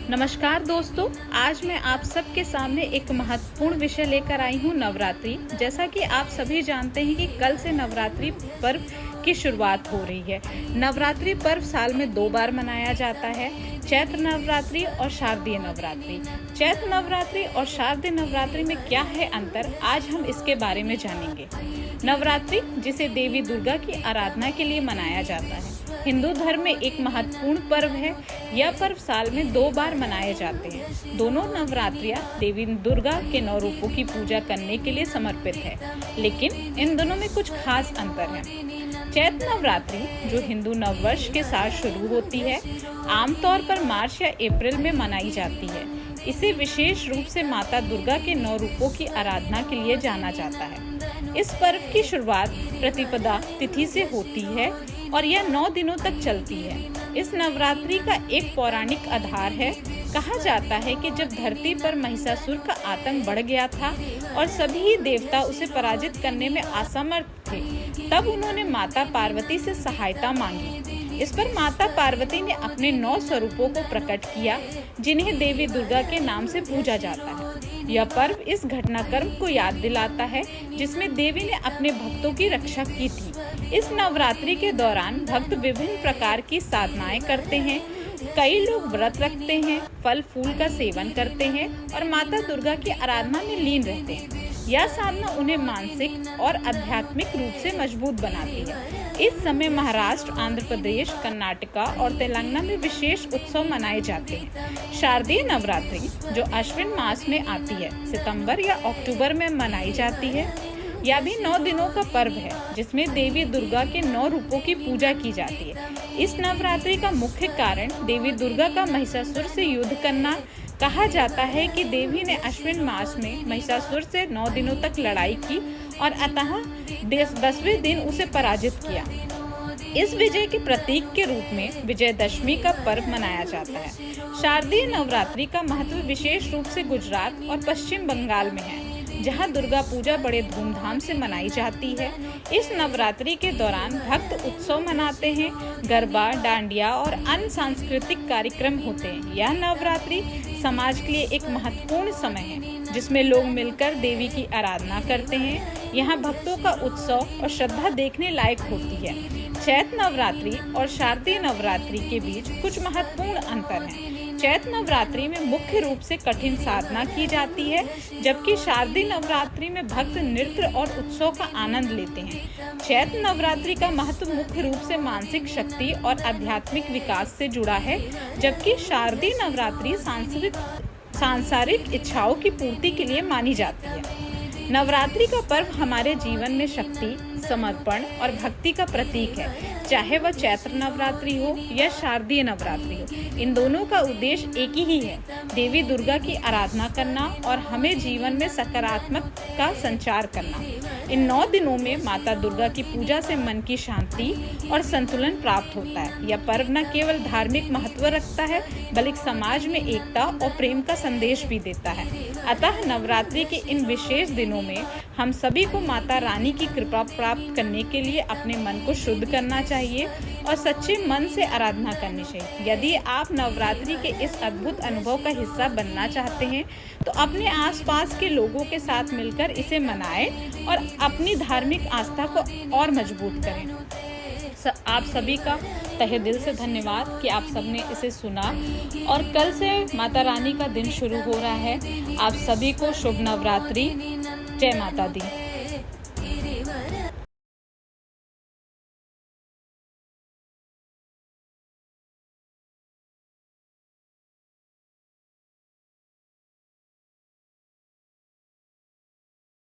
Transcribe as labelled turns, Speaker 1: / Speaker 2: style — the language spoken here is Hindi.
Speaker 1: नमस्कार दोस्तों, आज मैं आप सबके सामने एक महत्वपूर्ण विषय लेकर आई हूँ नवरात्रि। जैसा कि आप सभी जानते हैं कि कल से नवरात्रि पर्व की शुरुआत हो रही है। नवरात्रि पर्व साल में 2 बार मनाया जाता है, चैत्र नवरात्रि और शारदीय नवरात्रि। चैत्र नवरात्रि और शारदीय नवरात्रि में क्या है अंतर, आज हम इसके बारे में जानेंगे। नवरात्रि, जिसे देवी दुर्गा की आराधना के लिए मनाया जाता है, हिंदू धर्म में एक महत्वपूर्ण पर्व है। यह पर्व साल में 2 बार मनाए जाते हैं। दोनों नवरात्रियां देवी दुर्गा के 9 रूपों की पूजा करने के लिए समर्पित है, लेकिन इन दोनों में कुछ खास अंतर है। चैत्र नवरात्रि, जो हिंदू नववर्ष के साथ शुरू होती है, आमतौर पर मार्च या अप्रैल में मनाई जाती है। इसे विशेष रूप से माता दुर्गा के 9 रूपों की आराधना के लिए जाना जाता है। इस पर्व की शुरुआत प्रतिपदा तिथि से होती है और यह 9 दिनों तक चलती है। इस नवरात्रि का एक पौराणिक आधार है। कहा जाता है कि जब धरती पर महिषासुर का आतंक बढ़ गया था और सभी देवता उसे पराजित करने में असमर्थ थे, तब उन्होंने माता पार्वती से सहायता मांगी। इस पर माता पार्वती ने अपने 9 स्वरूपों को प्रकट किया, जिन्हें देवी दुर्गा के नाम से पूजा जाता है। यह पर्व इस घटनाक्रम को याद दिलाता है जिसमें देवी ने अपने भक्तों की रक्षा की थी। इस नवरात्रि के दौरान भक्त विभिन्न प्रकार की साधनाएं करते हैं। कई लोग व्रत रखते हैं, फल फूल का सेवन करते हैं और माता दुर्गा की आराधना में लीन रहते हैं। यह साधना उन्हें मानसिक और आध्यात्मिक रूप से मजबूत बनाती है। इस समय महाराष्ट्र, आंध्र प्रदेश, कर्नाटका और तेलंगाना में विशेष उत्सव मनाए जाते हैं। शारदीय नवरात्रि, जो अश्विन मास में आती है, सितंबर या अक्टूबर में मनाई जाती है। यह भी 9 दिनों का पर्व है, जिसमें देवी दुर्गा के 9 रूपों की पूजा की जाती है। इस नवरात्रि का मुख्य कारण देवी दुर्गा का महिषासुर से युद्ध करना। कहा जाता है कि देवी ने अश्विन मास में महिषासुर से 9 दिनों तक लड़ाई की और अतः 10वें दिन उसे पराजित किया। इस विजय के प्रतीक के रूप में विजयदशमी का पर्व मनाया जाता है। शारदीय नवरात्रि का महत्व विशेष रूप से गुजरात और पश्चिम बंगाल में है, जहां दुर्गा पूजा बड़े धूमधाम से मनाई जाती है। इस नवरात्रि के दौरान भक्त उत्सव मनाते हैं, गरबा, डांडिया और अन्य सांस्कृतिक कार्यक्रम होते हैं। यह नवरात्रि समाज के लिए एक महत्वपूर्ण समय है, जिसमें लोग मिलकर देवी की आराधना करते हैं। यहाँ भक्तों का उत्सव और श्रद्धा देखने लायक होती है। चैत्र नवरात्रि और शारदीय नवरात्रि के बीच कुछ महत्वपूर्ण अंतर हैं। चैत्र नवरात्रि में मुख्य रूप से कठिन साधना की जाती है, जबकि शारदीय नवरात्रि में भक्त नृत्य और उत्सव का आनंद लेते हैं। चैत्र नवरात्रि का महत्व मुख्य रूप से मानसिक शक्ति और आध्यात्मिक विकास से जुड़ा है, जबकि शारदीय नवरात्रि सांसारिक इच्छाओं की पूर्ति के लिए मानी जाती है। नवरात्रि का पर्व हमारे जीवन में शक्ति, समर्पण और भक्ति का प्रतीक है। चाहे वह चैत्र नवरात्रि हो या शारदीय नवरात्रि हो, इन दोनों का उद्देश्य एक ही है, देवी दुर्गा की आराधना करना और हमें जीवन में सकारात्मक का संचार करना। इन 9 दिनों में माता दुर्गा की पूजा से मन की शांति और संतुलन प्राप्त होता है। यह पर्व न केवल धार्मिक महत्व रखता है, बल्कि समाज में एकता और प्रेम का संदेश भी देता है। अतः नवरात्रि के इन विशेष दिनों में हम सभी को माता रानी की कृपा प्राप्त करने के लिए अपने मन को शुद्ध करना चाहिए और सच्चे मन से आराधना करनी चाहिए। यदि आप नवरात्रि के इस अद्भुत अनुभव का हिस्सा बनना चाहते हैं, तो अपने आसपास के लोगों के साथ मिलकर इसे मनाएं और अपनी धार्मिक आस्था को और मजबूत करें। आप सभी का तहे दिल से धन्यवाद कि आप सबने इसे सुना। और कल से माता रानी का दिन शुरू हो रहा है। आप सभी को शुभ नवरात्रि। जय माता दी।